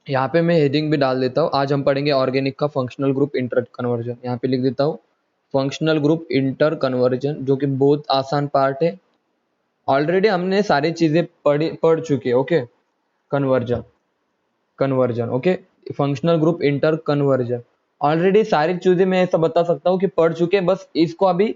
यहाँ पे मैं हेडिंग भी डाल देता हूँ, आज हम पढ़ेंगे ऑर्गेनिक का फंक्शनल ग्रुप इंटर कन्वर्जन। यहाँ पे लिख देता हूँ फंक्शनल ग्रुप इंटर कन्वर्जन, जो कि बहुत आसान पार्ट है। ऑलरेडी हमने सारी चीजें पढ़ चुके हैं। Okay, conversion conversion okay, functional group inter conversion already सारी चीजें मैं ऐसा बता सकता हूँ कि पढ़ चुके हैं, बस इसको अभी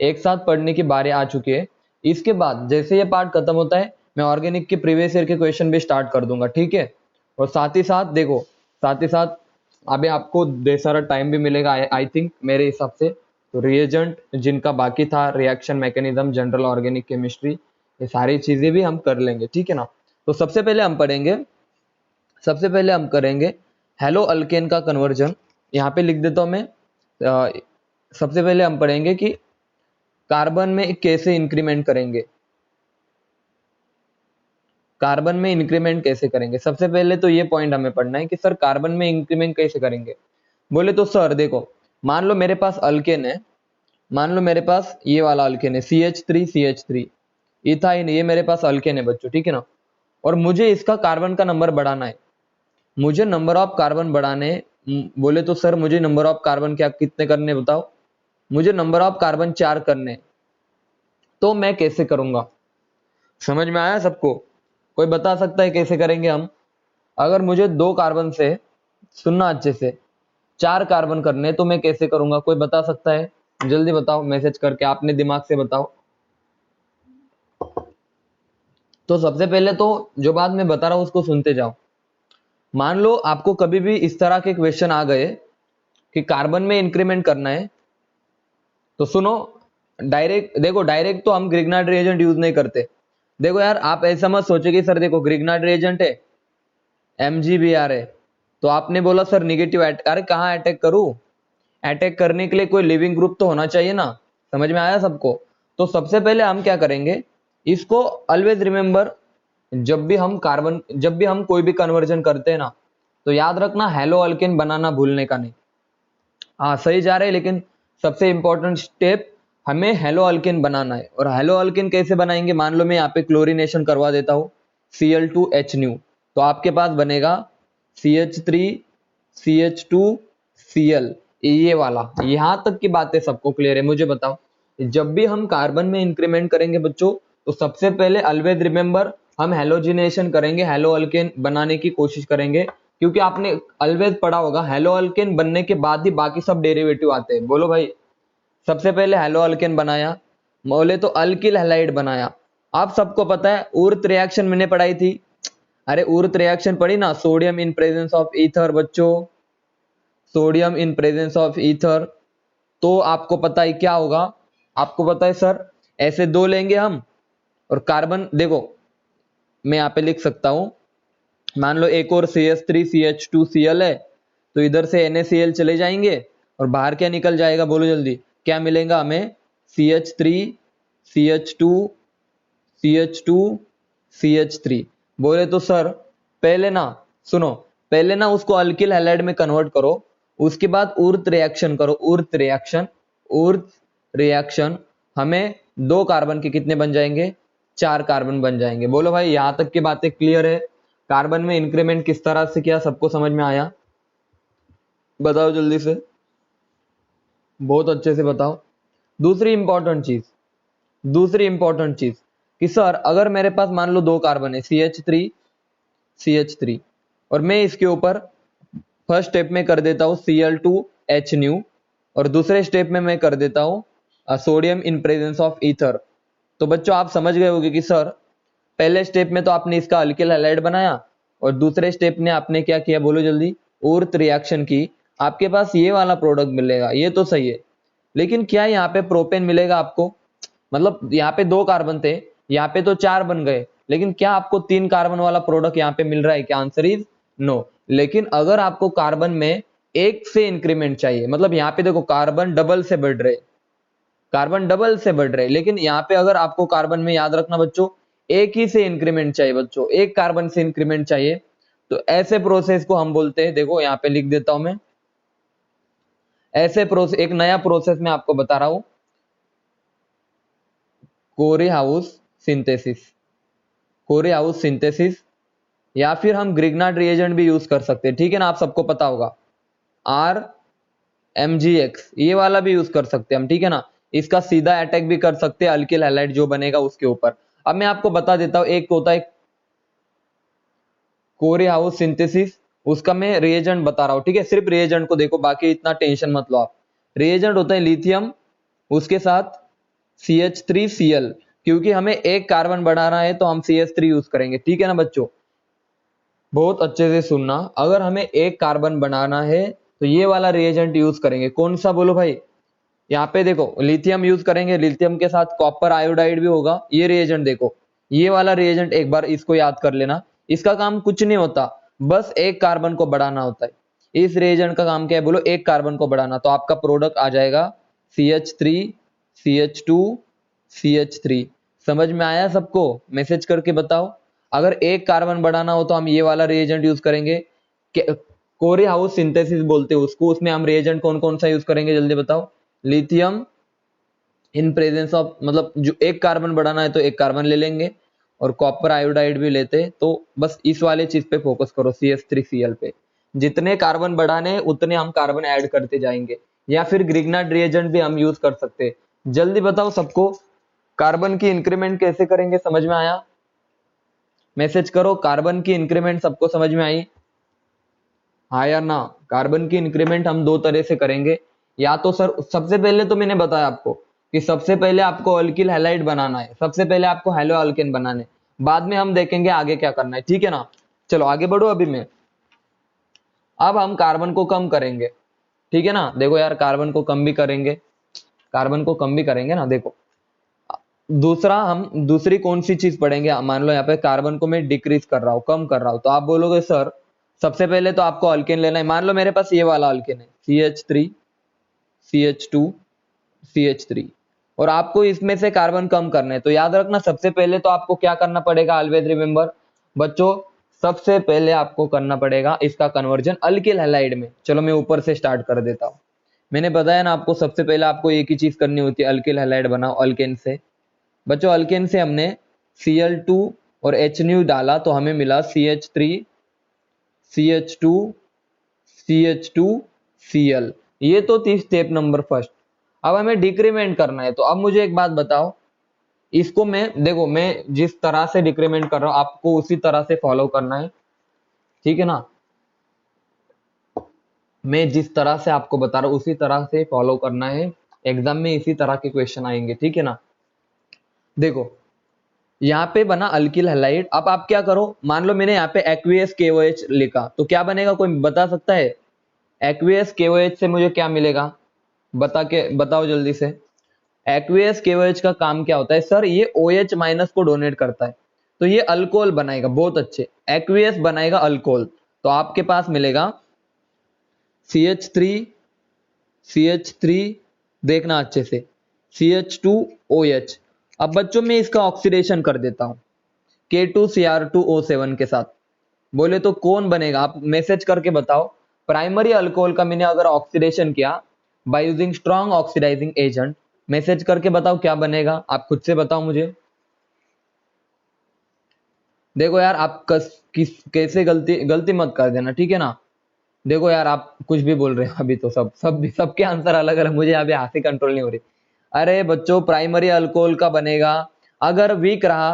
एक साथ पढ़ने की बारी आ चुकी है। इसके बाद जैसे ये पार्ट खत्म होता है, मैं ऑर्गेनिक के प्रीवियस ईयर के क्वेश्चन भी स्टार्ट कर दूंगा, ठीक है। और साथ ही साथ देखो, साथ ही साथ अभी आपको ढेर सारा टाइम भी मिलेगा आई थिंक, मेरे हिसाब से। तो रिएजेंट जिनका बाकी था, reaction mechanism, general organic chemistry, ये सारी चीजें भी हम कर लेंगे, ठीक है ना। तो सबसे पहले हम करेंगे हेलो अल्केन का कन्वर्जन। यहाँ पे लिख देता हूँ मैं। सबसे पहले हम पढ़ेंगे कि कार्बन में कैसे इंक्रीमेंट करेंगे, कार्बन में इंक्रीमेंट कैसे करेंगे। सबसे पहले तो ये पॉइंट हमें पढ़ना है कि सर कार्बन में इंक्रीमेंट कैसे करेंगे। बोले तो सर देखो, मान लो मेरे पास अल्केन है, मान लो मेरे पास ये वाला अल्केन है CH3 इथाइन, ये मेरे पास अल्केन है बच्चों, ठीक है ना। और मुझे इसका कार्बन का नंबर बढ़ाना है, मुझे नंबर ऑफ कार्बन बढ़ाने। बोले तो सर मुझे नंबर ऑफ कार्बन क्या कितने करने बताओ, मुझे नंबर ऑफ कार्बन 4 करने। तो मैं कैसे करूंगा, समझ में आया सबको? कोई बता सकता है कैसे करेंगे हम? अगर मुझे 2 कार्बन से, सुनना अच्छे से, 4 कार्बन करने, तो मैं कैसे करूंगा? कोई बता सकता है? जल्दी बताओ, मैसेज करके आपने दिमाग से बताओ। तो सबसे पहले तो जो बात मैं बता रहा हूं उसको सुनते जाओ। मान लो आपको कभी भी इस तरह के क्वेश्चन आ गए कि कार्बन में इंक्रीमेंट करना है, तो सुनो, डायरेक्ट देखो, डायरेक्ट तो हम ग्रिग्नार्ड रिएजेंट यूज नहीं करते। देखो यार, आप ऐसा मत सोचो कि सर देखो ग्रिग्नार्ड रिएजेंट है, MgBr है, तो आपने बोला सर निगेटिव अरे कहाँ अटैक करूं? अटैक करने के लिए कोई लिविंग ग्रुप तो होना चाहिए ना। समझ में आया सबको? तो सबसे पहले हम क्या करेंगे, इसको ऑलवेज रिमेंबर, जब भी हम कोई भी कन्वर्जन करते हैं ना, तो याद रखना हेलो अल्केन बनाना भूलने का नहीं। हाँ सही जा रहे हैं, लेकिन सबसे इंपॉर्टेंट स्टेप, हमें हेलो अल्केन बनाना है। और हेलो अल्केन कैसे बनाएंगे, मान लो मैं यहाँ पे क्लोरीनेशन करवा देता हूँ, Cl2H न्यू, तो आपके पास बनेगा CH3CH2Cl, ये वाला। यहां तक की बातें सबको क्लियर है? मुझे बताओ, जब भी हम कार्बन में इंक्रीमेंट करेंगे बच्चों, तो सबसे पहले ऑलवेज रिमेंबर, हम हेलोजिनेशन करेंगे, हेलो अल्केन बनाने की कोशिश करेंगे। क्योंकि आपने ऑलवेज पढ़ा होगा, हेलो अल्केन बनने के बाद ही बाकी सब डेरिवेटिव आते हैं। बोलो भाई, सबसे पहले हेलो अल्केन बनाया, बोले तो अल्किल हैलाइड बनाया। आप सबको पता है उर्थ रिएक्शन मैंने पढ़ाई थी, अरे उर्थ रिएक्शन पढ़ी ना, sodium in presence of ether बच्चों, sodium in presence of ether. तो आपको पता है क्या होगा, आपको पता है सर, ऐसे 2 लेंगे हम, और कार्बन देखो मैं यहाँ पे लिख सकता हूं, मान लो एक और CH3CH2Cl है, तो इधर से NaCl चले जाएंगे, और बाहर क्या निकल जाएगा, बोलो जल्दी, क्या मिलेगा हमें? CH3CH2CH2CH3। बोले तो सर पहले ना, सुनो, पहले ना उसको अल्किल हैलाइड में कन्वर्ट करो, उसके बाद उर्थ रिएक्शन करो, उर्थ रिएक्शन हमें 2 कार्बन के कितने बन जाएंगे? 4 कार्बन बन जाएंगे। बोलो भाई, यहां तक की बातें क्लियर है? कार्बन में इंक्रीमेंट किस तरह से किया, सबको समझ में आया? बताओ जल्दी से, बहुत अच्छे से बताओ। दूसरी इंपॉर्टेंट चीज, दूसरी इंपॉर्टेंट चीज कि सर अगर मेरे पास मान लो 2 कार्बन है, CH3 और मैं इसके ऊपर फर्स्ट स्टेप में कर देता हूं Cl2H न्यू, और दूसरे स्टेप में मैं कर देता हूं sodium in presence of ether. तो बच्चों आप समझ गए होंगे कि सर पहले स्टेप में तो आपने इसका अल्किल हैलाइड बनाया, और दूसरे स्टेप में आपने क्या किया, बोलो जल्दी, उर्थ रिएक्शन की। आपके पास ये वाला प्रोडक्ट मिलेगा, ये तो सही है, लेकिन क्या यहाँ पे प्रोपेन मिलेगा आपको? मतलब यहाँ पे 2 कार्बन थे, यहाँ पे तो 4 बन गए, लेकिन क्या आपको 3 कार्बन वाला प्रोडक्ट यहाँ पे मिल रहा है क्या? Answer is no. लेकिन अगर आपको कार्बन में 1 से इंक्रीमेंट चाहिए, मतलब यहाँ पे देखो कार्बन डबल से बढ़ रहे, कार्बन डबल से बढ़ रहे, लेकिन यहाँ पे अगर आपको कार्बन में, याद रखना बच्चों, 1 ही से इंक्रीमेंट चाहिए बच्चों, 1 कार्बन से इंक्रीमेंट चाहिए, तो ऐसे प्रोसेस को हम बोलते हैं, देखो यहाँ पे लिख देता हूं मैं, ऐसे प्रोसेस, एक नया प्रोसेस मैं आपको बता रहा हूं, कोरी हाउस सिंथेसिस। कोरी हाउस सिंथेसिस, या फिर हम ग्रिग्नार्ड रिएजेंट भी यूज कर सकते हैं, ठीक है ना, आप सबको पता होगा RMGX, ये वाला भी यूज कर सकते हैं हम, ठीक है ना। इसका सीधा अटैक भी कर सकते हैं अल्किल हैलाइड जो बनेगा उसके ऊपर। अब मैं आपको बता देता हूं, एक होता है कोरेहाउस सिंथेसिस, उसका मैं रिएजेंट बता रहा हूँ, ठीक है, सिर्फ रिएजेंट को देखो, बाकी इतना टेंशन मत लो आप। रिएजेंट होता है लिथियम, उसके साथ CH3Cl, क्योंकि हमें एक कार्बन बढ़ाना है तो हम CH3 यूज करेंगे, ठीक है ना बच्चों। बहुत अच्छे से सुनना, अगर हमें एक कार्बन बनाना है तो ये वाला रिएजेंट यूज करेंगे। कौन सा बोलो भाई? यहाँ पे देखो लिथियम यूज करेंगे, लिथियम के साथ कॉपर आयोडाइड भी होगा। ये रिएजेंट देखो, ये वाला रिएजेंट एक बार इसको याद कर लेना। इसका काम कुछ नहीं होता, बस एक कार्बन को बढ़ाना होता है। इस रिएजेंट का काम क्या है बोलो? एक कार्बन को बढ़ाना। तो आपका प्रोडक्ट आ जाएगा CH3 CH2 CH3। समझ में आया सबको? मैसेज करके बताओ। अगर एक कार्बन बढ़ाना हो तो हम ये वाला रिएजेंट यूज करेंगे, कोरे हाउस सिंथेसिस बोलते हैं उसको। उसमें हम रिएजेंट कौन कौन सा यूज करेंगे जल्दी बताओ? लिथियम इन प्रेजेंस ऑफ, मतलब जो एक कार्बन बढ़ाना है तो एक कार्बन ले लेंगे, और कॉपर आयोडाइड भी लेते हैं। तो बस इस वाले चीज पे फोकस करो, CH3Cl पे। जितने कार्बन बढ़ाने हैं उतने हम कार्बन ऐड करते जाएंगे, या फिर ग्रिग्नार्ड रिएजेंट भी हम यूज कर सकते हैं। जल्दी बताओ सबको, कार्बन की इंक्रीमेंट कैसे करेंगे? समझ में आया? मैसेज करो, कार्बन की इंक्रीमेंट सबको समझ में आई? हाँ या ना? कार्बन की इंक्रीमेंट हम दो तरह से करेंगे। या तो सर सबसे पहले तो मैंने बताया आपको कि सबसे पहले आपको अल्किल हैलाइड बनाना है, सबसे पहले आपको हैलो अल्केन बनाने, बाद में हम देखेंगे आगे क्या करना है, ठीक है ना। चलो आगे बढ़ो। अभी मैं, अब हम कार्बन को कम करेंगे, ठीक है ना। देखो यार, कार्बन को कम भी करेंगे, कार्बन को कम भी करेंगे ना। देखो दूसरा, हम दूसरी कौन सी चीज पढ़ेंगे? मान लो यहाँ पे कार्बन को मैं डिक्रीज कर रहा हूँ, कम कर रहा हूँ, तो आप बोलोगे सर सबसे पहले तो आपको अल्केन लेना है। मान लो मेरे पास ये वाला अल्केन है, CH3 CH2 CH3, और आपको इसमें से कार्बन कम करना है। तो याद रखना, सबसे पहले तो आपको क्या करना पड़ेगा? ऑलवेज रिमेंबर बच्चों, सबसे पहले आपको करना पड़ेगा इसका कन्वर्जन अल्किल हैलाइड में। चलो मैं ऊपर से स्टार्ट कर देता हूँ। मैंने बताया ना आपको, सबसे पहले आपको एक ही चीज करनी होती है, अल्किल हैलाइड बनाओ अल्केन से। बच्चों अल्केन से हमने Cl2 और HNU डाला तो हमें मिला CH3 CH2 CH2Cl। ये तो थी स्टेप नंबर फर्स्ट। अब हमें डिक्रीमेंट करना है। तो अब मुझे एक बात बताओ, इसको मैं, देखो मैं जिस तरह से डिक्रीमेंट कर रहा हूं आपको उसी तरह से फॉलो करना है, ठीक है ना। मैं जिस तरह से आपको बता रहा हूं उसी तरह से फॉलो करना है। एग्जाम में इसी तरह के क्वेश्चन आएंगे, ठीक है ना। देखो यहाँ पे बना अल्किल हैलाइड। अब आप क्या करो, मान लो मैंने यहाँ पे एक्वियस KOH लिखा, तो क्या बनेगा? कोई बता सकता है? एक्वियस KOH से मुझे क्या मिलेगा? बताओ जल्दी से। एक्वियस KOH का काम क्या होता है? सर ये OH माइनस को डोनेट करता है, तो ये अल्कोहल बनाएगा। बहुत अच्छे, एक्वियस बनाएगा अल्कोहल। तो आपके पास मिलेगा CH3 CH3, देखना अच्छे से, CH2OH। अब बच्चों में इसका ऑक्सीडेशन कर देता हूं K2Cr2O7 के साथ। बोले तो कौन बनेगा? आप मैसेज करके बताओ। प्राइमरी अल्कोहल का मैंने अगर ऑक्सीडेशन किया by using strong oxidising agent, message करके बताओ क्या बनेगा? आप खुद से बताओ मुझे। देखो यार, आप कैसे गलती गलती मत कर देना, ठीक है ना। देखो यार, आप कुछ भी बोल रहे हैं अभी तो सबके आंसर अलग अलग, मुझे अभी हंसी कंट्रोल नहीं हो रही। अरे बच्चों, प्राइमरी अल्कोहल का बनेगा, अगर वीक रहा,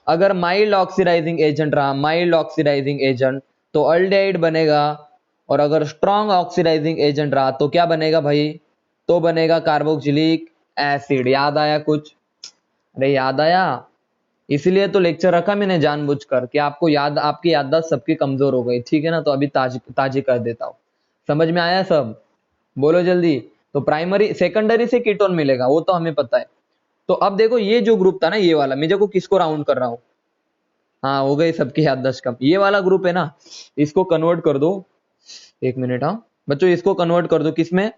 अगर माइल्ड ऑक्सीडाइजिंग एजेंट रहा, माइल्ड ऑक्सीडाइजिंग एजेंट, तो अल्डेहाइड बनेगा। और अगर स्ट्रॉन्ग ऑक्सीडाइजिंग एजेंट रहा तो क्या बनेगा भाई? तो बनेगा कार्बोक्सिलिक एसिड। याद आया कुछ? अरे याद आया? इसीलिए तो लेक्चर रखा मैंने जानबूझकर कि आपको याद, आपकी याददाश्त सबकी कमजोर हो गई, ठीक है ना। तो अभी ताजी ताजी कर देता हूँ। समझ में आया सब? बोलो जल्दी। तो प्राइमरी सेकेंडरी से कीटोन मिलेगा, वो तो हमें पता है। तो अब देखो, ये जो ग्रुप था ना, ये वाला, मैं देखो किसको राउंड कर रहा हूँ। हाँ, हो गई सबकी याददाश्त कम। ये वाला ग्रुप है ना, इसको कन्वर्ट कर दो। एक मिनट, हाँ बच्चों, इसको कन्वर्ट कर दो किसमें?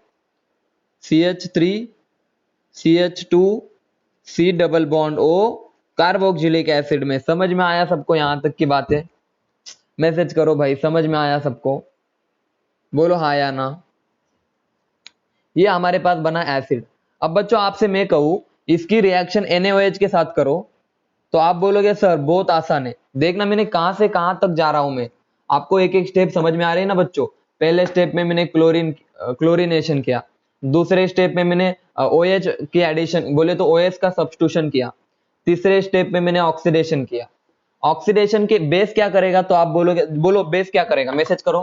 CH3 CH2 C double bond O carboxylic acid में। समझ में आया सबको यहां तक की बातें? मैसेज करो भाई, समझ में आया सबको? बोलो हाँ या ना। ये हमारे पास बना एसिड। अब बच्चों आपसे मैं कहूं, इसकी रिएक्शन NaOH के साथ करो, तो आप बोलोगे सर बहुत आसान है। देखना मैंने कहां से कहां तक जा रहा हूं मैं, आपको एक एक स्टेप समझ में आ रही है ना बच्चों। पहले स्टेप में मैंने क्लोरीनेशन किया, दूसरे स्टेप में मैंने OH की एडिशन बोले तो OH का सब्स्टिट्यूशन किया, तीसरे स्टेप में मैंने ऑक्सीडेशन किया। ऑक्सीडेशन के बेस क्या करेगा, तो आप बोलोगे, बोलो बेस क्या करेगा, मैसेज करो।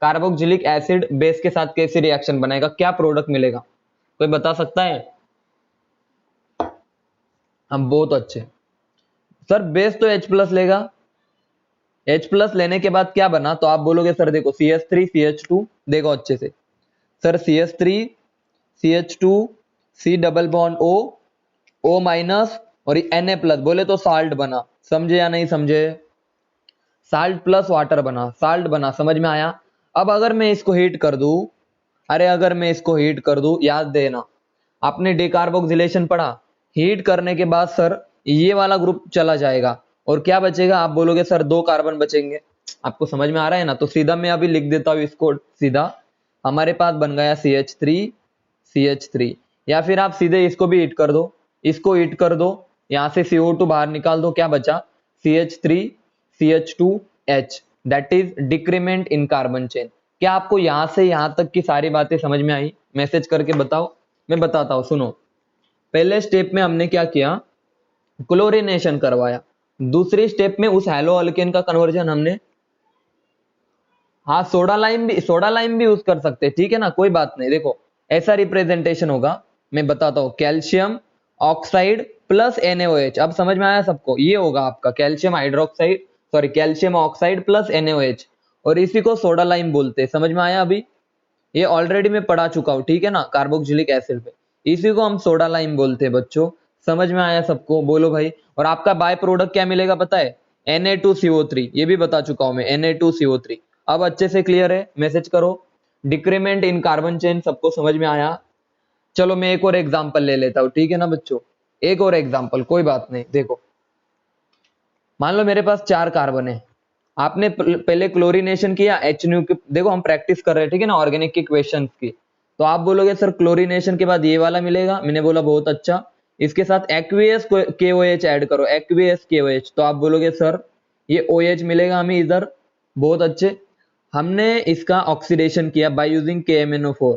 कार्बोक्सिलिक एसिड बेस के साथ कैसी रिएक्शन बनाएगा, क्या प्रोडक्ट मिलेगा, कोई बता सकता है? हम बहुत अच्छे सर, बेस तो H+ लेगा, H+ लेने के बाद क्या बना, तो आप बोलोगे सर देखो CH3 CH2, देखो अच्छे से sir CH3 CH2 C double bond O और Na+, बोले तो साल्ट बना, समझे या नहीं समझे? साल्ट प्लस वाटर बना, साल्ट बना, समझ में आया? अब अगर मैं इसको हीट कर दूं, अरे अगर मैं इसको हीट कर दूं, याद देना आपने डिकार्बोक्सिलेशन पढ़ा, हीट करने के बाद सर ये वाला ग्रुप चला जाएगा और क्या बचेगा, आप बोलोगे सर 2 कार्बन बचेंगे। आपको समझ में आ रहा है ना? तो सीधा मैं अभी लिख देता हूं इसको, सीधा हमारे पास बन गया CH3 या फिर आप सीधे इसको भी हीट कर दो, इसको हीट कर दो, यहां से CO2 बाहर निकाल दो, क्या बचा CH3 CH2H, that is decrement in carbon chain. क्या आपको यहां से यहां तक की सारी बातें समझ में आई? मैसेज करके बताओ, मैं बताता हूं सुनो। पहले स्टेप में हमने क्या किया, क्लोरीनेशन करवाया, दूसरी स्टेप में उस हैलो अल्केन का कन्वर्जन हमने, हाँ सोडा लाइम भी यूज कर सकते हैं, ठीक है ना, कोई बात नहीं। देखो ऐसा रिप्रेजेंटेशन होगा, मैं बताता हूं, कैल्शियम ऑक्साइड प्लस NaOH, अब समझ में आया सबको? ये होगा आपका calcium hydroxide, sorry calcium oxide plus NaOH, और इसी को सोडा लाइम बोलते हैं। समझ में आया? अभी ये ऑलरेडी मैं पढ़ा चुका हूं, ठीक है ना, कार्बोक्सिलिक एसिड पे, इसी को हम सोडा लाइम बोलते हैं बच्चों। समझ में आया सबको? बोलो भाई। और आपका बाय प्रोडक्ट क्या मिलेगा पता है? Na2CO3, ये भी बता चुका हूं मैं, Na2CO3। अब अच्छे से क्लियर है? मैसेज करो। डिक्रीमेंट इन कार्बन चेन सबको समझ में आया? चलो मैं एक और एग्जांपल ले लेता हूं, ठीक है ना बच्चों, एक और एग्जांपल, कोई बात नहीं। देखो मान लो मेरे पास 4 कार्बन है, आपने पहले क्लोरीनेशन किया HNU की, देखो हम प्रैक्टिस कर रहे हैं, ठीक है ना, ऑर्गेनिक की क्वेश्चंस की। तो आप बोलोगे सर क्लोरीनेशन के बाद ये वाला मिलेगा, मैंने बोला बहुत अच्छा, इसके साथ एक्वियस KOH ऐड करो, एक्वियस KOH, तो आप बोलोगे सर ये OH मिलेगा हमें इधर, बहुत अच्छे। हमने इसका ऑक्सीडेशन किया बाय यूजिंग KMnO4,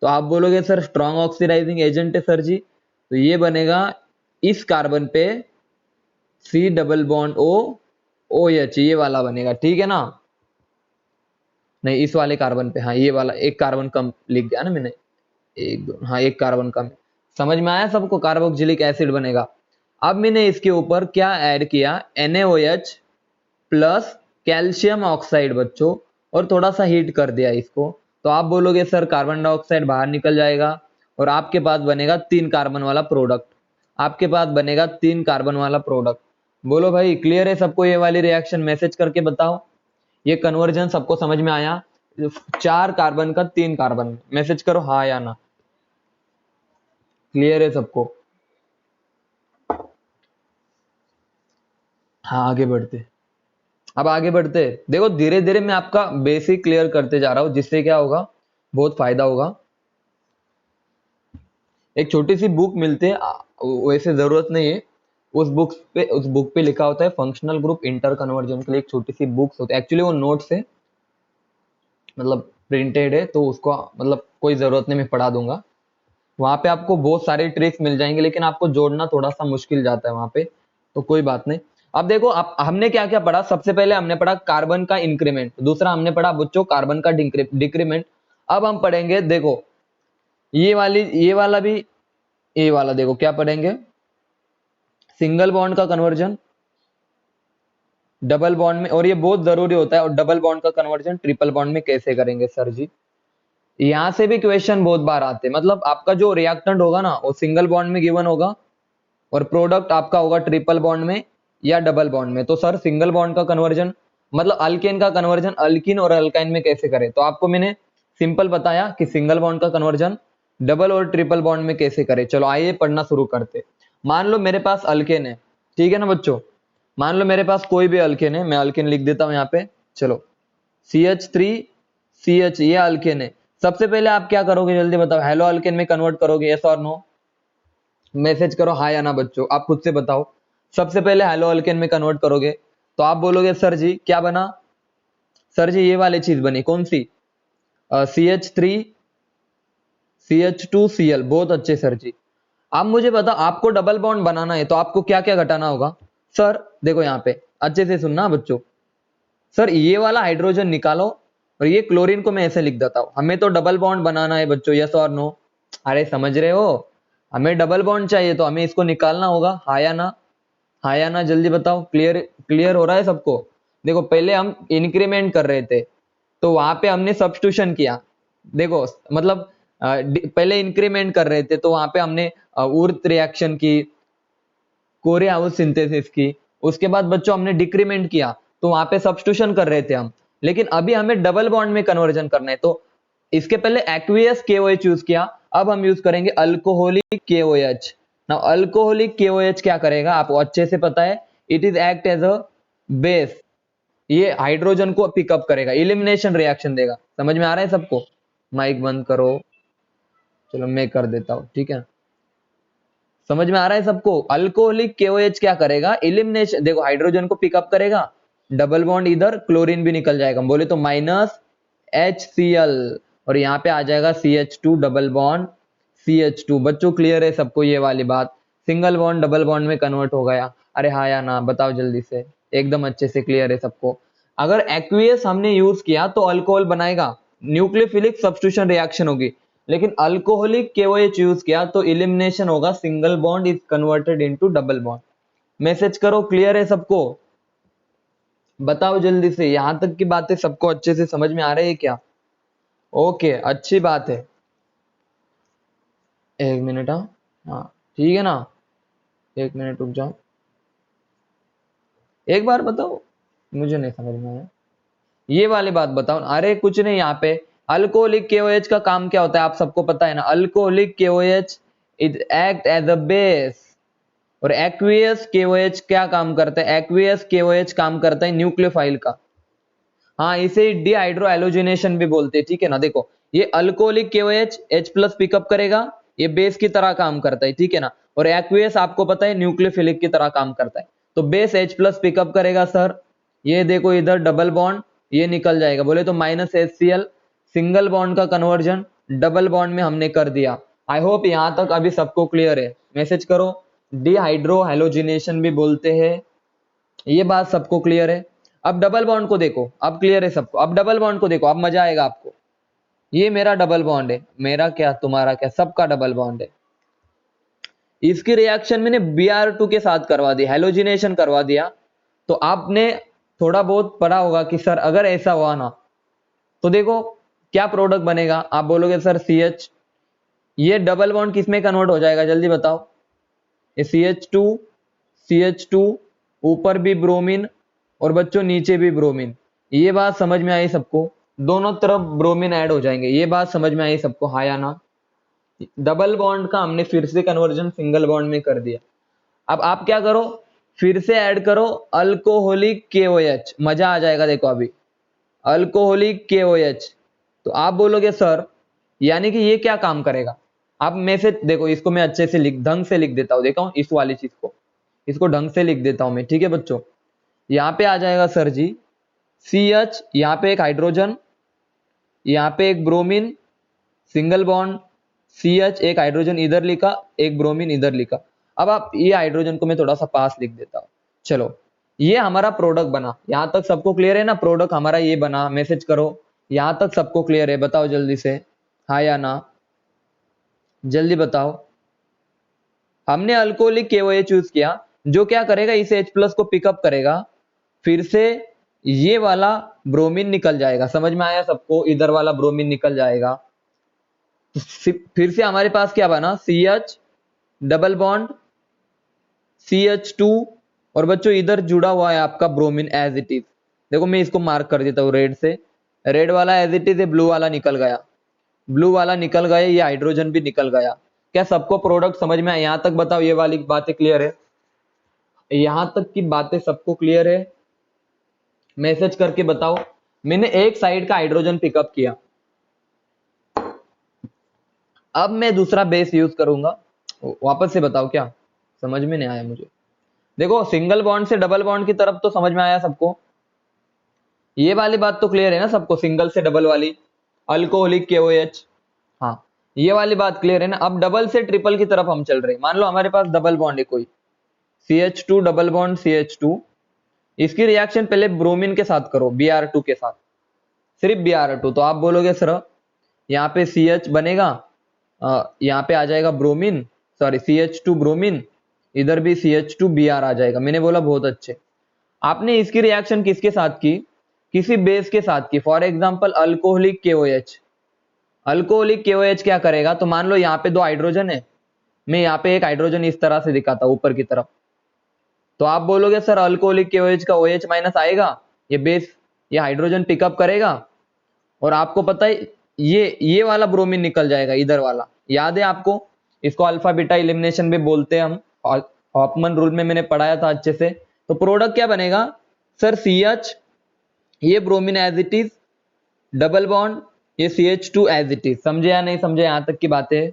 तो आप बोलोगे सर स्ट्रॉन्ग ऑक्सीडाइजिंग एजेंट है सर जी, तो ये बनेगा इस कार्बन पे C डबल बॉन्ड OH, ये वाला बनेगा, ठीक है ना, नहीं इस वाले कार्बन पे, हाँ ये वाला, एक कार्बन कम लिख दिया ना मैंने, एक दो, हाँ एक कार्बन कम है। समझ में आया सबको? कार्बोक्सिलिक एसिड बनेगा। अब मैंने इसके ऊपर क्या ऐड किया, NaOH प्लस कैल्शियम ऑक्साइड बच्चों, और थोड़ा सा हीट कर दिया इसको, तो आप बोलोगे सर कार्बन डाइऑक्साइड बाहर निकल जाएगा और आपके पास बनेगा 3 कार्बन वाला प्रोडक्ट, आपके पास बनेगा 3 कार्बन वाला प्रोडक्ट। बोलो भाई क्लियर है सबको ये वाली रिएक्शन? मैसेज करके बताओ, ये कन्वर्जन सबको समझ में आया? 4 कार्बन का 3 कार्बन में, मैसेज करो हाँ या ना, क्लियर है सबको? हाँ आगे बढ़ते, अब आगे बढ़ते, देखो धीरे धीरे मैं आपका बेसिक क्लियर करते जा रहा हूं, जिससे क्या होगा, बहुत फायदा होगा। एक छोटी सी बुक मिलती है, वैसे जरूरत नहीं है, उस बुक पे लिखा होता है फंक्शनल ग्रुप इंटर कन्वर्जन के लिए, एक छोटी सी बुक्स होती है, एक्चुअली वो नोट्स है, मतलब प्रिंटेड है, तो उसको मतलब कोई जरूरत नहीं, मैं पढ़ा दूंगा। वहां पे आपको बहुत सारे ट्रिक्स मिल जाएंगे, लेकिन आपको जोड़ना थोड़ा सा मुश्किल जाता है वहां पे, तो कोई बात नहीं। अब देखो आप, हमने क्या क्या पढ़ा, सबसे पहले हमने पढ़ा कार्बन का इंक्रीमेंट, दूसरा हमने पढ़ा बच्चों कार्बन का डिक्रीमेंट। अब हम पढ़ेंगे, देखो ये वाला भी, ये वाला देखो क्या पढ़ेंगे, सिंगल बॉन्ड का कन्वर्जन डबल बॉन्ड में, और ये बहुत जरूरी होता है, और डबल बॉन्ड का कन्वर्जन ट्रिपल बॉन्ड में कैसे करेंगे सर जी? यहां से भी क्वेश्चन बहुत बार आते हैं, मतलब आपका जो रिएक्टेंट होगा ना वो सिंगल बॉन्ड में गिवन होगा, और प्रोडक्ट आपका होगा ट्रिपल बॉन्ड में या डबल बॉन्ड में। तो सर सिंगल बॉन्ड का कन्वर्जन, मतलब अल्केन का कन्वर्जन अल्किन और अल्काइन में कैसे करें, तो आपको मैंने सिंपल बताया कि सिंगल बॉन्ड का कन्वर्जन डबल और ट्रिपल बॉन्ड में कैसे करें। चलो आइए पढ़ना शुरू करते। मान लो मेरे पास अल्केन है, ठीक है ना बच्चों, मान लो मेरे पास कोई भी अल्केन है, मैं अल्केन लिख देता हूं यहाँ पे, चलो CH3CH, ये अल्केन है। सबसे पहले आप क्या करोगे जल्दी बताओ, हेलो अल्केन में कन्वर्ट करोगे, यस और नो? मैसेज करो हाँ या ना बच्चों, आप खुद से बताओ। सबसे पहले हेलो अल्केन में कन्वर्ट करोगे तो आप बोलोगे सर जी क्या बना, सर जी ये वाली चीज बनी, कौन सी, CH3 CH2Cl, बहुत अच्छे सर जी। आप मुझे बताओ आपको डबल बॉन्ड बनाना है तो आपको क्या क्या घटाना होगा। सर देखो यहाँ पे अच्छे से सुनना बच्चों, सर ये वाला हाइड्रोजन निकालो और ये क्लोरीन को मैं ऐसे लिख देता हूं, हमें तो डबल बॉन्ड बनाना है बच्चों, यस और नो। अरे समझ रहे हो, हमें डबल बॉन्ड चाहिए तो हमें इसको निकालना होगा, हाँ या ना, हाँ या ना, जल्दी बताओ। क्लियर क्लियर हो रहा है सबको। देखो पहले हम इंक्रीमेंट कर रहे थे तो वहां पे हमने सब्स्टिट्यूशन किया, देखो मतलब पहले इंक्रीमेंट कर रहे थे तो वहां पे हमने उर्थ रिएक्शन की, कोरे हाउस सिंथेसिस की। उसके बाद बच्चों हमने डिक्रीमेंट किया तो वहां पे सब्स्टिट्यूशन कर रहे थे हम, लेकिन अभी हमें डबल बॉन्ड में कन्वर्जन करना है तो इसके पहले एक्वियस KOH यूज किया, अब हम यूज करेंगे alcoholic KOH। Now alcoholic KOH क्या करेगा आपको अच्छे से पता है, it is act as a base, ये हाइड्रोजन को पिकअप करेगा, इलिमिनेशन रिएक्शन देगा। समझ में आ रहा है सबको, माइक बंद करो, चलो मैं कर देता हूं, ठीक है। समझ में आ रहा है सबको, अल्कोहलिक KOH क्या करेगा, इलिमिनेशन, देखो हाइड्रोजन को पिकअप करेगा, डबल बॉन्ड इधर, क्लोरीन भी निकल जाएगा, बोले तो -HCl, और यहाँ पे आ जाएगा CH2 डबल बॉन्ड CH2। बच्चों क्लियर है सबको ये वाली बात, सिंगल बॉन्ड डबल बॉन्ड में कन्वर्ट हो गया। अरे हाँ या ना बताओ जल्दी से, एकदम अच्छे से क्लियर है सबको। अगर एक्वियस हमने यूज किया तो अल्कोहल बनाएगा, न्यूक्लियोफिलिक सब्स्टिट्यूशन रिएक्शन होगी, लेकिन अल्कोहलिक KOH यूज किया तो इलिमिनेशन होगा, single bond is converted into double bond. Message करो, क्लियर है सबको, बताओ जल्दी से, यहां तक की बातें सबको अच्छे से समझ में आ रही है क्या। ओके अच्छी बात है, एक मिनट, हाँ हाँ ठीक है ना, एक मिनट रुक जाओ, एक बार बताओ, मुझे नहीं समझ में आया ये वाली बात बताओ। अरे कुछ नहीं, यहाँ पे अल्कोहलिक KOH का काम क्या होता है आप सबको पता है ना, alcoholic KOH it act as a base, और एक्वियस KOH क्या काम करता है, एक्वियस KOH काम करता है न्यूक्लियोफाइल का, हाँ इसे डिहाइड्रो एलोजिनेशन भी बोलते हैं, ठीक है ना। देखो ये अल्कोहलिक KOH H+ पिकअप करेगा, ये बेस की तरह काम करता है, ठीक है ना, और एक्वियस आपको पता है न्यूक्लियोफिलिक की तरह काम करता है, तो बेस H+ पिकअप करेगा सर, ये देखो इधर डबल बॉन्ड, ये निकल जाएगा, बोले तो -HCl, सिंगल बॉन्ड का कन्वर्जन डबल बॉन्ड में हमने कर दिया। आई होप यहां तक अभी सबको क्लियर है, मैसेज करो, डिहाइड्रो हेलोजिनेशन भी बोलते हैं, ये बात सबको क्लियर है। अब डबल बॉन्ड को देखो, अब क्लियर है सबको, अब डबल बॉन्ड को देखो, अब मजा आएगा आपको। ये मेरा डबल बॉन्ड है, मेरा क्या तुम्हारा क्या, सबका डबल बॉन्ड है। इसकी रिएक्शन मैंने Br2 के साथ करवा दी, हेलोजिनेशन करवा दिया, तो आपने थोड़ा बहुत पढ़ा होगा कि सर अगर ऐसा हुआ ना तो देखो क्या प्रोडक्ट बनेगा, आप बोलोगे सर CH, ये डबल बॉन्ड किस में कन्वर्ट हो जाएगा जल्दी बताओ, ये CH2 ऊपर भी ब्रोमीन और बच्चों नीचे भी ब्रोमीन, ये बात समझ में आई सबको, दोनों तरफ ब्रोमीन ऐड हो जाएंगे, ये बात समझ में आई सबको, हाँ या ना। डबल बॉन्ड का हमने फिर से कन्वर्जन सिंगल बॉन्ड में कर दिया। अब आप क्या करो, फिर से ऐड करो अल्कोहलिक KOH, मजा आ जाएगा। देखो अभी अल्कोहलिक KOH, तो आप बोलोगे सर यानी कि ये क्या काम करेगा, आप में से देखो, इसको मैं अच्छे से ढंग से लिख देता हूं, देखो इस वाली चीज को, इसको ढंग से लिख देता हूं मैं, ठीक है बच्चों। यहाँ पे आ जाएगा सर जी CH, यहाँ पे एक हाइड्रोजन, यहाँ पे एक ब्रोमीन, सिंगल बॉन्ड CH, एक हाइड्रोजन इधर लिखा, एक ब्रोमीन इधर लिखा। अब आप ये हाइड्रोजन को मैं थोड़ा सा पास लिख देता हूं, चलो ये हमारा प्रोडक्ट बना, यहां तक सबको क्लियर है ना, प्रोडक्ट हमारा ये बना, मैसेज करो यहां तक सबको क्लियर है, बताओ जल्दी से, हाँ या ना, जल्दी बताओ। हमने अल्कोहलिक KOH यूज किया, जो क्या करेगा, इस H+ को पिकअप करेगा, फिर से ये वाला ब्रोमीन निकल जाएगा, समझ में आया सबको, इधर वाला ब्रोमीन निकल जाएगा, फिर से हमारे पास क्या बना, CH डबल बॉन्ड CH2, और बच्चों इधर जुड़ा हुआ है आपका ब्रोमीन एज इट इज, देखो मैं इसको मार्क कर देता हूं रेड से, रेड वाला एज इट इज है, ब्लू वाला निकल गया, ब्लू वाला निकल गया, ये हाइड्रोजन भी निकल गया। क्या सबको प्रोडक्ट समझ में आया, यहां तक बताओ, ये वाली बातें क्लियर है, यहां तक की बातें सबको क्लियर है, मैसेज करके बताओ। मैंने एक साइड का हाइड्रोजन पिकअप किया, अब मैं दूसरा बेस यूज करूंगा, वापस से बताओ क्या समझ में नहीं आया मुझे, देखो सिंगल बॉन्ड से डबल बॉन्ड की तरफ तो समझ में आया सबको, ये वाली बात तो क्लियर है ना सबको, सिंगल से डबल वाली, अल्कोहलिक KOH। हाँ, ये वाली बात क्लियर है ना। अब डबल से ट्रिपल की तरफ हम चल रहे हैं। मान लो हमारे पास डबल बॉन्ड है कोई, CH2 डबल बॉन्ड CH2, इसकी रिएक्शन पहले ब्रोमीन के साथ करो, Br2 के साथ, सिर्फ Br2। तो आप बोलोगे सर यहाँ पे CH बनेगा, यहाँ पे आ जाएगा ब्रोमीन, सॉरी CH2 ब्रोमीन, इधर भी CH2 Br आ जाएगा। मैंने बोला बहुत अच्छे। आपने इसकी रिएक्शन किसके साथ की, किसी बेस के साथ की, for example alcoholic KOH। Alcoholic KOH क्या करेगा, तो मान लो यहाँ पे दो हाइड्रोजन है, मैं यहाँ पे एक हाइड्रोजन इस तरह से दिखाता हूं ऊपर की तरफ, तो आप बोलोगे सर अल्कोहलिक KOH का OH माइनस आएगा, ये बेस, ये हाइड्रोजन पिकअप करेगा, और आपको पता है ये वाला ब्रोमीन निकल जाएगा, इधर वाला, याद है आपको, इसको अल्फा बीटा एलिमिनेशन भी बोलते हैं हम, हॉफमैन रूल में मैंने पढ़ाया था अच्छे से। तो प्रोडक्ट क्या बनेगा सर, CH, ये bromine as it is, double bond, ये CH2 एज इट इज। समझे या नहीं समझे, यहां तक की बातें?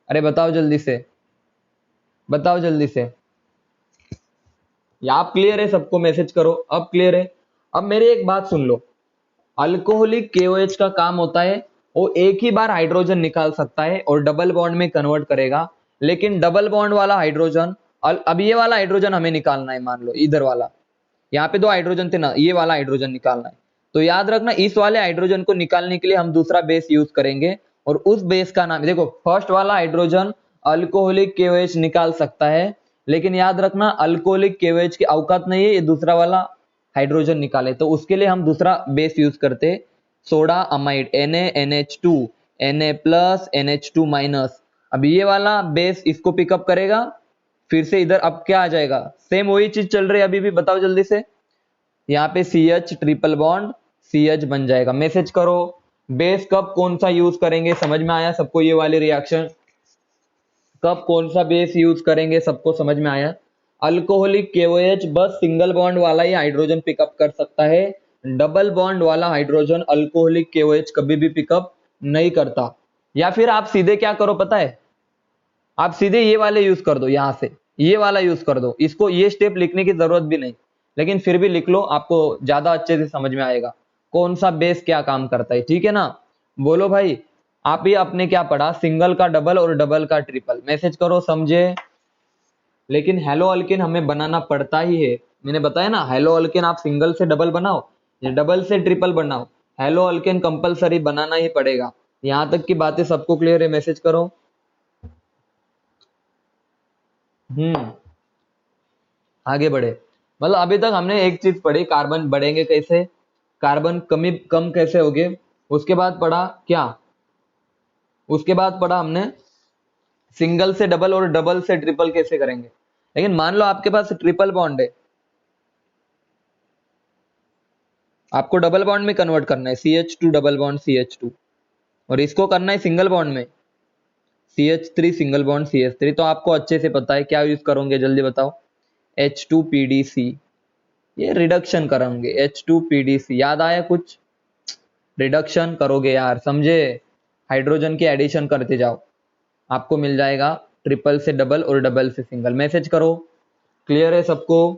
अरे बताओ जल्दी से, बताओ जल्दी से। या आप क्लियर है सबको, मैसेज करो अब क्लियर है। अब मेरी एक बात सुन लो, अल्कोहलिक KOH का काम होता है वो एक ही बार हाइड्रोजन निकाल सकता है और डबल बॉन्ड में कन्वर्ट करेगा, लेकिन डबल बॉन्ड वाला हाइड्रोजन, अब ये वाला हाइड्रोजन हमें निकालना है, मान लो इधर वाला, यहाँ पे दो हाइड्रोजन थे ना, ये वाला हाइड्रोजन निकालना है। तो याद रखना इस वाले हाइड्रोजन को निकालने के लिए हम दूसरा बेस यूज करेंगे, और उस बेस का नाम देखो, फर्स्ट वाला हाइड्रोजन अल्कोहलिक KOH निकाल सकता है, लेकिन याद रखना अल्कोहलिक KOH की औकात नहीं है ये दूसरा वाला हाइड्रोजन निकाले, तो उसके लिए हम दूसरा बेस यूज करते, soda amide, NaNH2, Na plus NH2 minus. अब ये वाला बेस इसको पिकअप करेगा, फिर से इधर अब क्या आ जाएगा, सेम वही चीज चल रही है अभी भी, बताओ जल्दी से। यहाँ पे CH ट्रिपल बॉन्ड CH बन जाएगा। मैसेज करो बेस कब कौन सा यूज करेंगे, समझ में आया सबको, ये वाली रिएक्शन कब कौन सा बेस यूज करेंगे सबको समझ में आया। अल्कोहलिक KOH बस सिंगल बॉन्ड वाला ही हाइड्रोजन पिकअप कर सकता है, डबल बॉन्ड वाला हाइड्रोजन अल्कोहलिक KOH कभी भी पिकअप नहीं करता। या फिर आप सीधे क्या करो पता है, आप सीधे ये वाले यूज कर दो, यहां से ये वाला यूज कर दो, इसको ये स्टेप लिखने की जरूरत भी नहीं, लेकिन फिर भी लिख लो, आपको ज्यादा अच्छे से समझ में आएगा कौन सा बेस क्या काम करता है, ठीक है ना। बोलो भाई, आप ही आपने क्या पढ़ा, सिंगल का डबल और डबल का ट्रिपल, मैसेज करो समझे। लेकिन हेलो अल्केन हमें बनाना पड़ता ही है, मैंने बताया ना, हेलो अल्केन आप सिंगल से डबल बनाओ या डबल से ट्रिपल बनाओ, हेलो अल्केन कंपलसरी बनाना ही पड़ेगा। यहां तक की बातें सबको क्लियर है, मैसेज करो। आगे बढ़े, मतलब अभी तक हमने एक चीज पढ़ी, कार्बन बढ़ेंगे कैसे, कार्बन कम कैसे होगे, उसके बाद पढ़ा क्या, उसके बाद पढ़ा हमने सिंगल से डबल और डबल से ट्रिपल कैसे करेंगे। लेकिन मान लो आपके पास ट्रिपल बॉन्ड है, आपको डबल बॉन्ड में कन्वर्ट करना है, CH2 डबल बॉन्ड CH2, और इसको करना है सिंगल बॉन्ड में, CH3 सिंगल बॉन्ड CH3। तो आपको अच्छे से पता है क्या यूज करोगे, जल्दी बताओ, H2PDC, ये रिडक्शन करेंगे, H2PDC, याद आया कुछ, रिडक्शन करोगे यार, समझे, हाइड्रोजन की एडिशन करते जाओ, आपको मिल जाएगा ट्रिपल से डबल और डबल से सिंगल। मैसेज करो, क्लियर है सबको,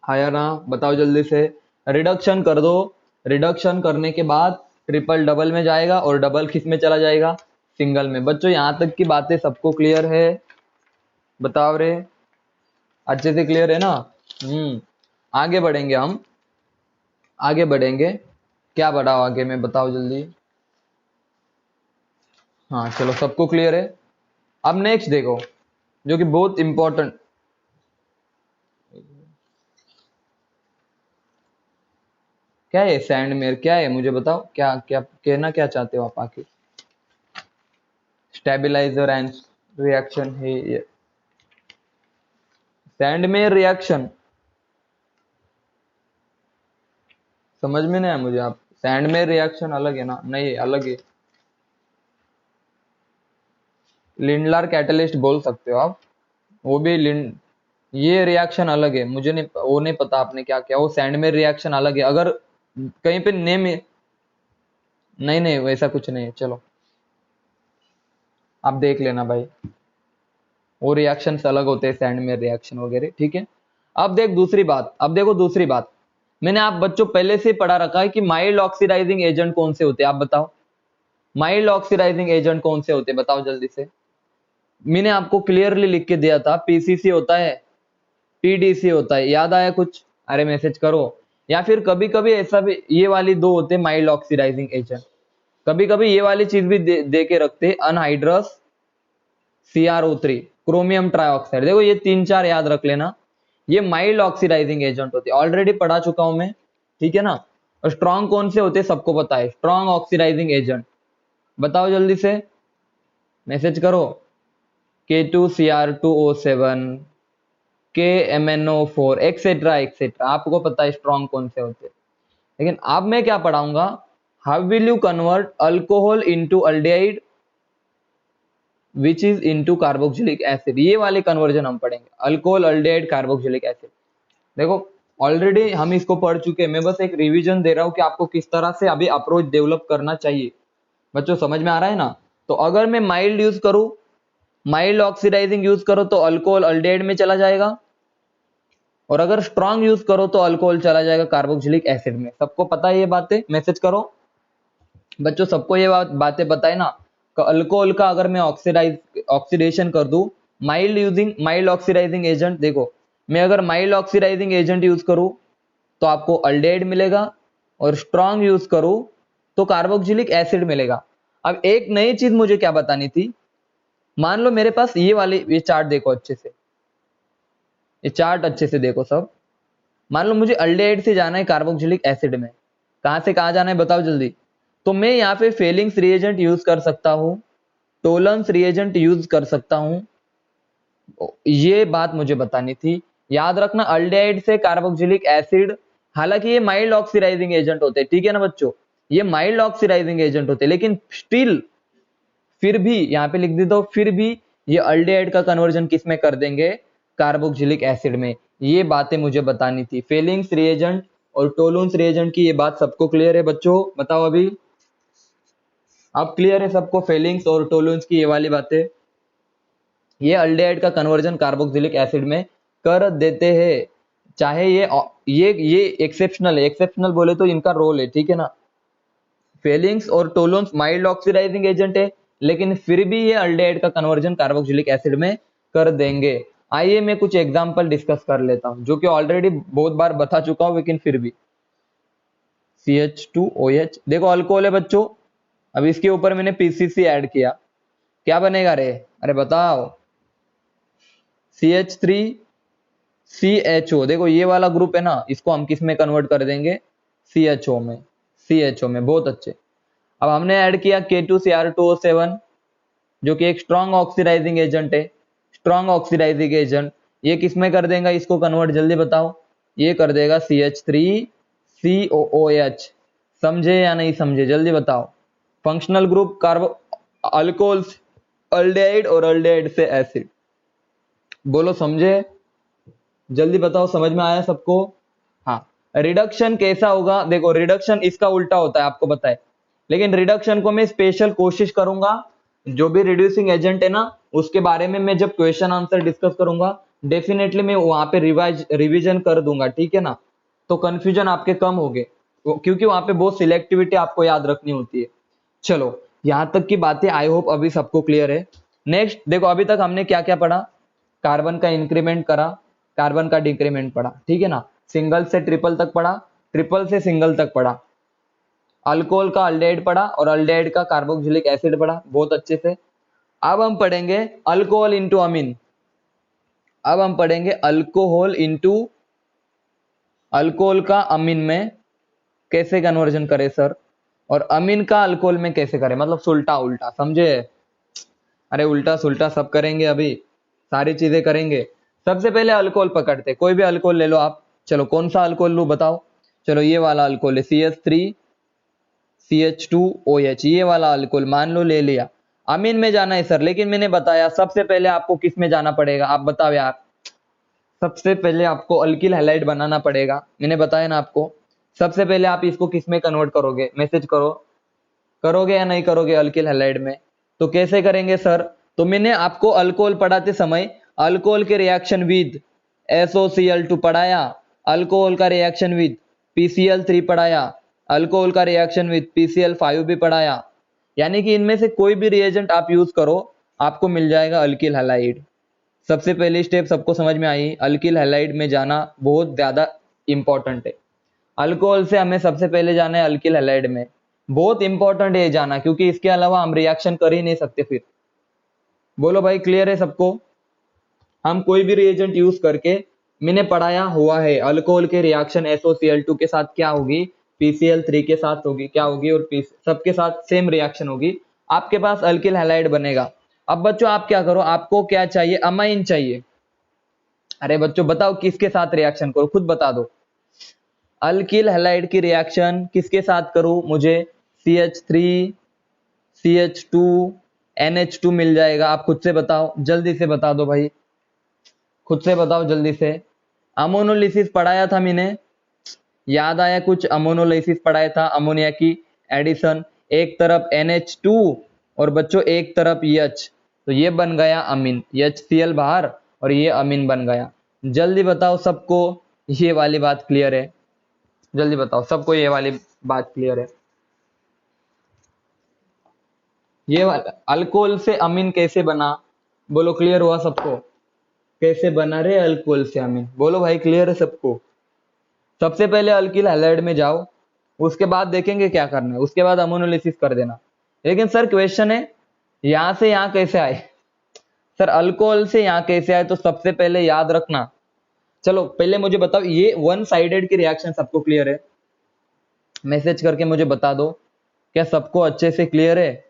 हाया ना, बताओ जल्दी से। रिडक्शन कर दो, रिडक्शन करने के बाद ट्रिपल डबल में जाएगा और डबल किस में चला जाएगा, सिंगल में। बच्चों यहां तक की बातें सबको क्लियर है, बताओ रे, अच्छे से क्लियर है ना। आगे बढ़ेंगे हम, आगे बढ़ेंगे, क्या बढ़ाओ आगे में, बताओ जल्दी। हाँ चलो सबको क्लियर है। अब नेक्स्ट देखो, जो कि बहुत इंपॉर्टेंट, क्या है सैंडमेयर, क्या है मुझे बताओ, क्या क्या कहना क्या चाहते हो आप आखिर। स्टेबलाइजर एंड रिएक्शन है ये, सैंडमेयर रिएक्शन समझ में नहीं आया मुझे, आप सैंडमेयर रिएक्शन अलग है ना, नहीं अलग है, लिंडलार कैटलिस्ट बोल सकते हो आप, वो भी लिंड, ये रिएक्शन अलग है, मुझे नहीं, वो नहीं पता आपने क्या किया, वो सैंडमेयर रिएक्शन अलग है, अगर कहीं पे नेम, नहीं नहीं वैसा कुछ नहीं है, चलो आप देख लेना भाई। वो रिएक्शंस अलग होते हैं सैंड में रिएक्शन वगैरह, ठीक है। अब देख दूसरी बात, अब देखो दूसरी बात, मैंने आप बच्चों पहले से पढ़ा रखा है कि माइल्ड ऑक्सीडाइजिंग एजेंट कौन से होते हैं, आप बताओ माइल्ड ऑक्सीडाइजिंग एजेंट कौन से होते हैं, बताओ जल्दी से। मैंने आपको क्लियरली लिख के दिया था, पीसीसी होता है, पीडीसी होता है, याद आया कुछ? अरे मैसेज करो। या फिर कभी कभी ऐसा भी, ये वाली दो होते हैं माइल्ड ऑक्सीडाइजिंग एजेंट, कभी कभी ये वाली चीज भी दे के रखते हैं, अनहाइड्रस CrO3, क्रोमियम ट्राइऑक्साइड। देखो ये 3-4 याद रख लेना, ये माइल्ड ऑक्सीडाइजिंग एजेंट होते हैं, ऑलरेडी पढ़ा चुका हूं मैं, ठीक है ना। और स्ट्रॉन्ग कौन से होते हैं सबको पता है, स्ट्रॉन्ग ऑक्सीडाइजिंग एजेंट, बताओ जल्दी से, मैसेज करो। K2Cr2O7, KMnO4 एक्सेट्रा एक्सेट्रा, आपको पता है स्ट्रॉन्ग कौन से होते हैं। लेकिन अब मैं क्या पढ़ाऊंगा, how will you convert alcohol into aldehyde which is into carboxylic acid, ये वाले कन्वर्जन हम पढ़ेंगे, अल्कोहल अल्डिहाइड कार्बोक्सिलिक एसिड। देखो ऑलरेडी हम इसको पढ़ चुके हैं, मैं बस एक रिवीजन दे रहा हूं कि आपको किस तरह से अभी अप्रोच डेवलप करना चाहिए। बच्चों समझ में आ रहा है ना? तो अगर मैं माइल्ड यूज करूं, माइल्ड ऑक्सीडाइजिंग यूज करो तो अल्कोहल अल्डिहाइड में चला जाएगा, और अगर स्ट्रॉन्ग यूज करो तो अल्कोहल चला जाएगा कार्बोक्सिलिक एसिड में। सबको पता है ये बातें, मैसेज करो बच्चों, सबको ये बातें पता है ना। अल्कोहल का अगर मैं ऑक्सीडेशन कर दूं, माइल्ड ऑक्सीडाइजिंग एजेंट, देखो मैं अगर माइल्ड ऑक्सीडाइजिंग एजेंट यूज करूं तो आपको अल्डिहाइड मिलेगा, और स्ट्रॉन्ग यूज करूं तो कार्बोक्सिलिक एसिड मिलेगा। अब एक नई चीज मुझे क्या बतानी थी, मान लो मेरे पास ये वाली, ये चार्ट देखो अच्छे से, ये चार्ट अच्छे से देखो सब। मान लो मुझे अल्डिहाइड से जाना है कार्बोक्सिलिक एसिड में, कहां से कहां जाना है बताओ जल्दी। तो मैं यहाँ पे फेलिंग्स रिएजेंट यूज कर सकता हूं, टोलेंस रिएजेंट यूज कर सकता हूं, ये बात मुझे बतानी थी। याद रखना अल्डिहाइड से कार्बोक्सिलिक एसिड, हालांकि ये माइल्ड ऑक्सीडाइजिंग एजेंट होते हैं, ठीक है ना बच्चों, ये माइल्ड ऑक्सीडाइजिंग एजेंट होते हैं, लेकिन स्टिल फिर भी यहाँ पे लिख देता हूं, फिर भी ये अल्डिहाइड का कन्वर्जन किस में कर देंगे, कार्बोक्सिलिक एसिड में। ये बातें मुझे बतानी थी, फेलिंग्स रिएजेंट और टोलून्स रिएजेंट की, ये बात सबको क्लियर है बच्चों, बताओ अभी। अब क्लियर है सबको फेलिंग्स और टोलून्स की ये वाली बातें, ये अल्डिहाइड का कन्वर्जन कार्बोक्सिलिक एसिड में कर देते हैं। चाहे ये एक्सेप्शनल है, एक्सेप्शनल बोले तो इनका रोल है, ठीक है ना। फेलिंग्स और टोलून्स माइल्ड ऑक्सीडाइजिंग एजेंट है, लेकिन फिर भी ये अल्डिहाइड का कन्वर्जन कार्बोक्सिलिक एसिड में कर देंगे। आइए मैं कुछ एग्जांपल डिस्कस कर लेता हूं, जो कि ऑलरेडी बहुत बार बता चुका हूं, लेकिन फिर भी। CH2OH, देखो अल्कोहल है बच्चों, अब इसके ऊपर मैंने PCC ऐड किया, क्या बनेगा रे, अरे बताओ। CH3CHO, देखो ये वाला ग्रुप है ना, इसको हम किस में कन्वर्ट कर देंगे, CHO में, CHO में, बहुत अच्छे। अब हमने ऐड किया K2Cr2O7, जो कि एक स्ट्रॉन्ग ऑक्सीडाइजिंग एजेंट है, स्ट्रॉन्ग ऑक्सीडाइजिंग एजेंट, ये किस में कर देगा इसको कन्वर्ट, जल्दी बताओ। ये कर देगा CH3COOH, समझे या नहीं समझे, जल्दी बताओ। फंक्शनल ग्रुप कार्बो अल्कोहल्स, अल्डिहाइड और अल्डिहाइड से एसिड, बोलो समझे, जल्दी बताओ, समझ में आया सबको? हाँ, रिडक्शन कैसा होगा, देखो रिडक्शन इसका उल्टा होता है, आपको पता है, लेकिन रिडक्शन को मैं स्पेशल कोशिश करूंगा, जो भी रिड्यूसिंग एजेंट है ना, उसके बारे में मैं जब क्वेश्चन आंसर डिस्कस करूंगा, डेफिनेटली मैं वहां पे रिवीजन कर दूंगा, ठीक है ना। तो कंफ्यूजन आपके कम हो गए, क्योंकि वहां पे बहुत सिलेक्टिविटी आपको याद रखनी होती है। चलो यहां तक की बातें आई होप अभी सबको क्लियर है। नेक्स्ट देखो, अभी तक हमने क्या क्या पढ़ा, कार्बन का इंक्रीमेंट करा, कार्बन का डिक्रीमेंट पढ़ा, ठीक है ना, सिंगल से ट्रिपल तक पढ़ा, ट्रिपल से सिंगल तक पढ़ा, अल्कोहल का अल्डिहाइड पढ़ा और अल्डिहाइड का कार्बोक्सिलिक एसिड पढ़ा, बहुत अच्छे से। अब हम पढ़ेंगे अल्कोहल इंटू अमीन, अब हम पढ़ेंगे अल्कोहल इंटू, अल्कोहल का अमीन में कैसे कन्वर्जन करे सर, और अमीन का अल्कोहल में कैसे करें, मतलब सुल्टा उल्टा, समझे? अरे उल्टा सुल्टा सब करेंगे, अभी सारी चीजें करेंगे। सबसे पहले अल्कोहल पकड़ते, कोई भी अल्कोहल ले लो आप, चलो कौन सा अल्कोहल लूं बताओ, चलो ये वाला अल्कोहल है, CH3CH2OH, ये वाला अल्कोहल मान लो ले लिया। अमीन में जाना है सर, लेकिन मैंने बताया सबसे पहले आपको किस में जाना पड़ेगा, आप बताओ यार। सबसे पहले आपको अल्किल हैलाइड बनाना पड़ेगा, मैंने बताया ना आपको। सबसे पहले आप इसको किस में कन्वर्ट करोगे, मैसेज करो, करोगे या नहीं करोगे अल्किल हैलाइड में? तो कैसे करेंगे सर, तो मैंने आपको अल्कोहल पढ़ाते समय अल्कोहल के रिएक्शन विद SOCl2 पढ़ाया, अल्कोहल का रिएक्शन विद PCl3 पढ़ाया, अल्कोहल का रिएक्शन विद PCl5 भी पढ़ाया। यानी कि इनमें से कोई भी रिएजेंट आप यूज करो आपको मिल जाएगा अल्किल हैलाइड। सबसे पहली स्टेप सबको समझ में आई, अल्किल हैलाइड में जाना बहुत ज्यादा इंपॉर्टेंट है। अल्कोहल से हमें सबसे पहले जाना है अल्किल हैलाइड में, बहुत इंपॉर्टेंट है जाना, क्योंकि इसके अलावा हम रिएक्शन कर ही नहीं सकते। फिर बोलो भाई क्लियर है सबको? हम कोई भी रिएजेंट यूज करके मैंने पढ़ाया हुआ है अल्कोहल के रिएक्शन SOCl2 के साथ क्या होगी, PCl3 के साथ होगी क्या होगी, और सबके साथ सेम रिएक्शन होगी, आपके पास अल्किल हैलाइड बनेगा। अब बच्चों आप क्या करो, आपको क्या चाहिए, अमाइन चाहिए। अरे बच्चों बताओ किसके साथ रिएक्शन करो, खुद बता दो। अल्किल हैलाइड की रिएक्शन किसके साथ करूं, मुझे CH3 CH2 NH2 मिल जाएगा। आप खुद से बताओ, जल्दी से बता दो भाई, खुद से बताओ जल्दी से। अमोनोलिसिस पढ़ाया था मैंने, याद आया कुछ? अमोनोलिसिस पढ़ाया था, अमोनिया की एडिशन, एक तरफ NH2 और बच्चों एक तरफ H, तो ये बन गया अमीन, HCl बाहर और ये अमीन बन गया। जल्दी बताओ सबको ये वाली बात क्लियर है? जल्दी बताओ सबको ये वाली बात क्लियर है? ये अल्कोहल से अमीन कैसे बना, बोलो क्लियर हुआ सबको? कैसे बना रे अल्कोहल से अमीन, बोलो भाई क्लियर है सबको? सबसे पहले अल्किल हैलाइड में जाओ, उसके बाद देखेंगे क्या करना है, उसके बाद अमोनोलिसिस कर देना। लेकिन सर क्वेश्चन है यहां से यहां कैसे आए, सर अल्कोहल से यहां कैसे आए, तो सबसे पहले याद रखना। चलो पहले मुझे बताओ, ये वन साइडेड की रिएक्शन सबको क्लियर है? मैसेज करके मुझे बता दो, क्या सबको अच्छे से क्लियर है?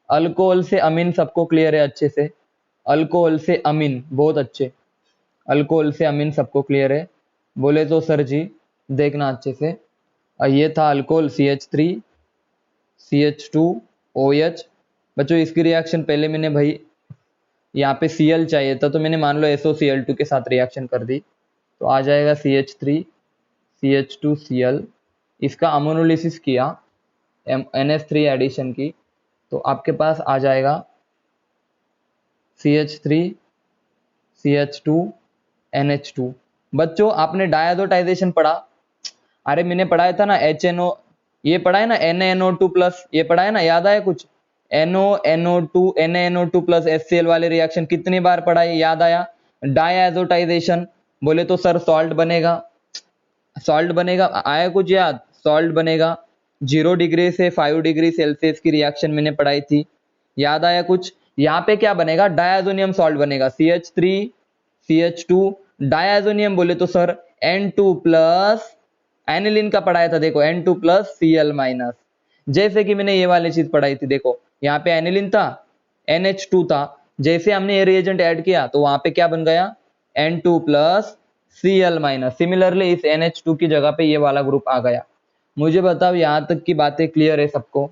अल्कोहल से अमीन सबको क्लियर है अच्छे से? अल्कोहल से अमीन बहुत अच्छे, अल्कोहल से अमीन सबको क्लियर है? बोले तो सर जी देखना अच्छे से। ये था अल्कोहल CH3 CH2 OH। बच्चों इसकी रिएक्शन पहले मैंने भाई यहाँ पे Cl चाहिए था, तो मैंने मान लो SOCl2 के साथ रिएक्शन कर दी, तो आ जाएगा CH3 CH2 Cl। इसका अमोनोलिसिस किया NH3 एडिशन की, तो आपके पास आ जाएगा CH3 CH2 NH2। बच्चों आपने डायजोटाइजेशन पढ़ा? अरे मैंने पढ़ाया था ना HNO, ये पढ़ा है ना NaNO2 प्लस, ये पढ़ा है ना, याद आया कुछ? NONO2 NaNO2 प्लस HCl वाले रिएक्शन कितनी बार पढ़ा है, याद आया? डायजोटाइजेशन, बोले तो सर सॉल्ट बनेगा, सॉल्ट बनेगा, आया कुछ याद? सॉल्ट बनेगा। 0 डिग्री से 5 डिग्री सेल्सियस की रिएक्शन मैंने पढ़ाई थी, याद आया कुछ? यहाँ पे क्या बनेगा, डायाजोनियम सॉल्ट बनेगा, CH3 CH2 डायाजोनियम, बोले तो सर N2 प्लस, एनिलीन का पढ़ाया था देखो, N2 प्लस Cl माइनस। जैसे कि मैंने ये वाली चीज पढ़ाई थी, देखो यहाँ पे एनिलीन था, NH2 था, जैसे हमने ये रिएजेंट ऐड किया तो वहां पे क्या बन गया, N2 plus Cl minus. Similarly इस NH2 की जगह पे ये वाला ग्रुप आ गया। मुझे बताओ यहाँ तक की बातें क्लियर है सबको?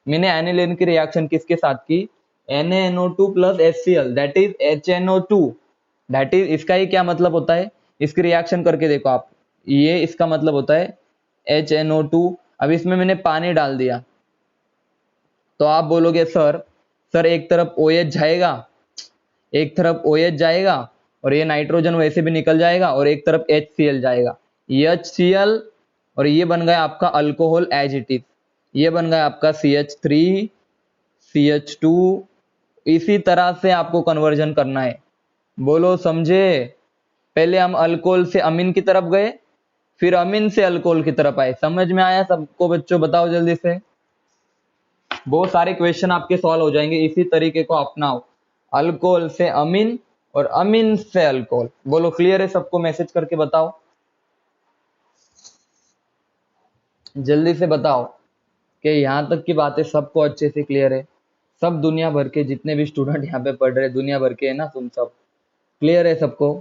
मैंने एनिलीन की रिएक्शन किसके साथ की, NaNO2 plus HCl that is HNO2, that is, इसका ही क्या मतलब होता है, इसकी रिएक्शन करके देखो आप, ये इसका मतलब होता है HNO2। अब इसमें मैंने पानी डाल दिया, तो आप बोलोगे सर सर एक तरफ OH जाएगा, एक तरफ OH जाएगा और ये नाइट्रोजन वैसे भी निकल जाएगा, और एक तरफ HCl जाएगा, HCl, और ये बन गया आपका अल्कोहल एज इट इज, ये बन गया आपका CH3 CH2। इसी तरह से आपको कन्वर्जन करना है, बोलो समझे? पहले हम अल्कोहल से अमीन की तरफ गए, फिर अमीन से अल्कोहल की तरफ आए। समझ में आया सबको बच्चों? बताओ जल्दी से। बहुत सारे क्वेश्चन आपके सॉल्व हो जाएंगे, इसी तरीके को अपनाओ, अल्कोहल से अमीन और अमीन से अल्कोहल। बोलो क्लियर है सबको? मैसेज करके बताओ, जल्दी से बताओ कि यहां तक की बातें सबको अच्छे से क्लियर है? सब दुनिया भर के जितने भी स्टूडेंट यहाँ पे पढ़ रहे, दुनिया भर के है ना तुम सब, क्लियर है सबको?